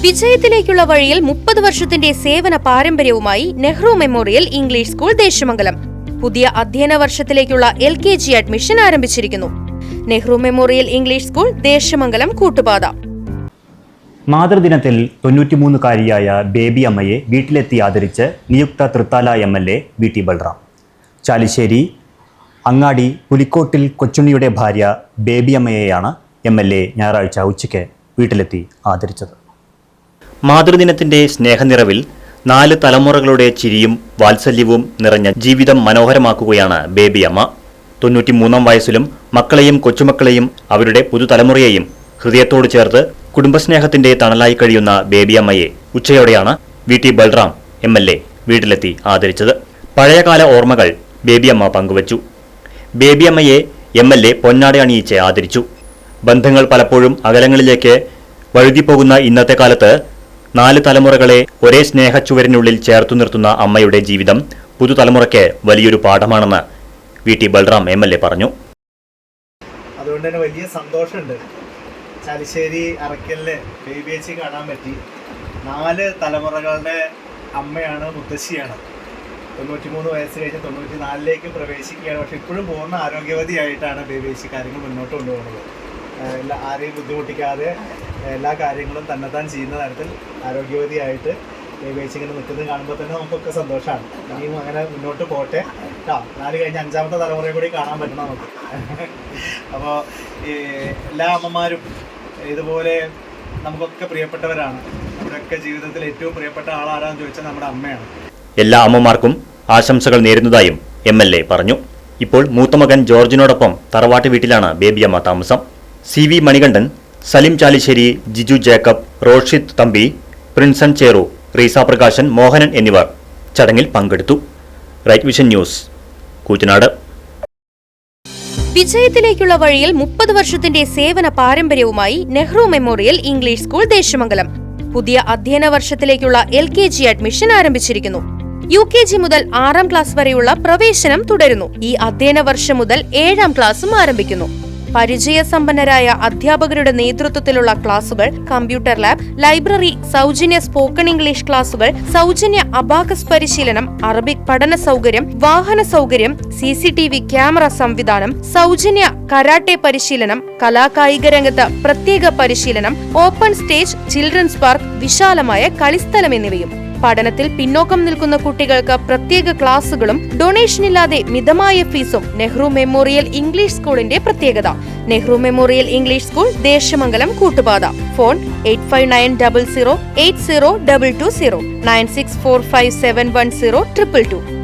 വിജയത്തിലേക്കുള്ള വഴിയിൽ 30 വർഷത്തിന്റെ സേവന പാരമ്പര്യവുമായി Nehru memorial English school Deshamangalam പുതിയ അധ്യയന വർഷത്തിലേക്കുള്ള LKG അഡ്മിഷൻ ആരംഭിച്ചിരിക്കുന്നു. Nehru memorial English school Deshamangalam Koottupatha. മാതൃദിനത്തിൽ 93-കാരിയായ ബേബി അമ്മയെ വീട്ടിലെത്തി ആദരിച്ച് നിയുക്ത തൃത്താല MLA VT ബൽറാം. ചാലിശ്ശേരി അങ്ങാടി പുലിക്കോട്ടിൽ കൊച്ചുണ്ണിയുടെ ഭാര്യ ബേബി അമ്മയെയാണ് MLA ഞായറാഴ്ച ഉച്ചയ്ക്ക് വീട്ടിലെത്തി ആദരിച്ചത്. മാതൃദിനത്തിന്റെ സ്നേഹനിറവിൽ 4 തലമുറകളുടെ ചിരിയും വാത്സല്യവും നിറഞ്ഞ ജീവിതം മനോഹരമാക്കുകയാണ് ബേബി അമ്മ. 93-ാം വയസ്സിലും മക്കളെയും കൊച്ചുമക്കളെയും അവരുടെ പുതുതലമുറയെയും ഹൃദയത്തോട് ചേർത്ത് കുടുംബസ്നേഹത്തിന്റെ തണലായി കഴിയുന്ന ബേബി അമ്മയെ ഉച്ചയോടെയാണ് VT ബൽറാം MLA വീട്ടിലെത്തി ആദരിച്ചത്. പഴയകാല ഓർമ്മകൾ ബേബി അമ്മ പങ്കുവച്ചു. ബേബി അമ്മയെ MLA പൊന്നാട അണിയിച്ച് ആദരിച്ചു. ബന്ധങ്ങൾ പലപ്പോഴും അകലങ്ങളിലേക്ക് വഴുതിപ്പോകുന്ന ഇന്നത്തെ കാലത്ത് 4 തലമുറകളെ ഒരേ സ്നേഹച്ചുവരിനുള്ളിൽ ചേർത്തു നിർത്തുന്ന അമ്മയുടെ ജീവിതം പുതുതലമുറയ്ക്ക് വലിയൊരു പാഠമാണെന്ന് VT ബൽറാം MLA പറഞ്ഞു. അതുകൊണ്ട് തന്നെ വലിയ സന്തോഷമുണ്ട്. ചാലിശ്ശേരി അറക്കലിലെ ബേബി ചേച്ചി കാണാൻ പറ്റി. 4 തലമുറകളുടെ അമ്മയാണ്, മുത്തശ്ശിയാണ്. 93 വയസ്സ് കഴിഞ്ഞ് 94ലേക്ക് പ്രവേശിക്കുകയാണ്. പക്ഷെ ഇപ്പോഴും പൂർണ്ണ ആരോഗ്യവതിയായിട്ടാണ് ബേബി ചേച്ചി കാര്യങ്ങൾ മുന്നോട്ട് കൊണ്ടുപോകുന്നത്. ആരെയും ബുദ്ധിമുട്ടിക്കാതെ എല്ലാ കാര്യങ്ങളും തന്നെത്താൻ ചെയ്യുന്ന തരത്തിൽ ആരോഗ്യവതിയായിട്ട് ബേബി ചേച്ചി ഇങ്ങനെ നിൽക്കുന്നത് കാണുമ്പോൾ തന്നെ നമുക്കൊക്കെ സന്തോഷമാണ്. ഇനിയും അങ്ങനെ മുന്നോട്ട് പോട്ടെ. 4 കഴിഞ്ഞ് 5ാമത്തെ തലമുറയും കൂടി കാണാൻ പറ്റണം നമുക്ക്. അപ്പോൾ എല്ലാ അമ്മമാരും ഇതുപോലെ നമുക്കൊക്കെ പ്രിയപ്പെട്ടവരാണ്. നമ്മുടെയൊക്കെ ജീവിതത്തിൽ ഏറ്റവും പ്രിയപ്പെട്ട ആളാരാന്ന് ചോദിച്ചാൽ നമ്മുടെ അമ്മയാണ്. എല്ലാ അമ്മമാർക്കും ആശംസകൾ നേരുന്നതായും MLA പറഞ്ഞു. ഇപ്പോൾ മൂത്തമകൻ ജോർജിനോടൊപ്പം തറവാട്ട് വീട്ടിലാണ് ബേബി അമ്മ താമസം. CV മണികണ്ഠൻ, സലിം ചാലിശ്ശേരി, ജിജു ജേക്കബ്, റോഷിത് തമ്പി, പ്രിൻസൺ ചേറു, റീസ പ്രകാശൻ, മോഹനൻ എന്നിവർ ചടങ്ങിൽ പങ്കെടുത്തു. Right vision news, Koottanad. വിജയത്തിലേക്കുള്ള വഴിയിൽ 30 വർഷത്തിന്റെ സേവന പാരമ്പര്യവുമായി Nehru memorial English school Deshamangalam പുതിയ അധ്യയന വർഷത്തിലേക്കുള്ള LKG അഡ്മിഷൻ ആരംഭിച്ചിരിക്കുന്നു. UKG മുതൽ 6ാം ക്ലാസ് വരെയുള്ള പ്രവേശനം തുടരുന്നു. ഈ അധ്യയന വർഷം മുതൽ 7ാം ക്ലാസും ആരംഭിക്കുന്നു. പരിചയസമ്പന്നരായ അധ്യാപകരുടെ നേതൃത്വത്തിലുള്ള ക്ലാസുകൾ, കമ്പ്യൂട്ടർ ലാബ്, ലൈബ്രറി, സൗജന്യ സ്പോക്കൺ ഇംഗ്ലീഷ് ക്ലാസുകൾ, സൗജന്യ അബാക്കസ് പരിശീലനം, അറബിക് പഠന സൗകര്യം, വാഹന സൗകര്യം, CCTV ക്യാമറ സംവിധാനം, സൗജന്യ കരാട്ടെ പരിശീലനം, കലാകായിക രംഗത്ത് പ്രത്യേക പരിശീലനം, ഓപ്പൺ സ്റ്റേജ്, ചിൽഡ്രൻസ് പാർക്ക്, വിശാലമായ കളിസ്ഥലം എന്നിവയും. പഠനത്തിൽ പിന്നോക്കം നിൽക്കുന്ന കുട്ടികൾക്ക് പ്രത്യേക ക്ലാസുകളും ഡൊണേഷനില്ലാതെ മിതമായ ഫീസും നെഹ്റു മെമ്മോറിയൽ ഇംഗ്ലീഷ് സ്കൂളിന്റെ പ്രത്യേകത. Nehru memorial English school Deshamangalam Koottupatha. Phone 8590080220 9645710222.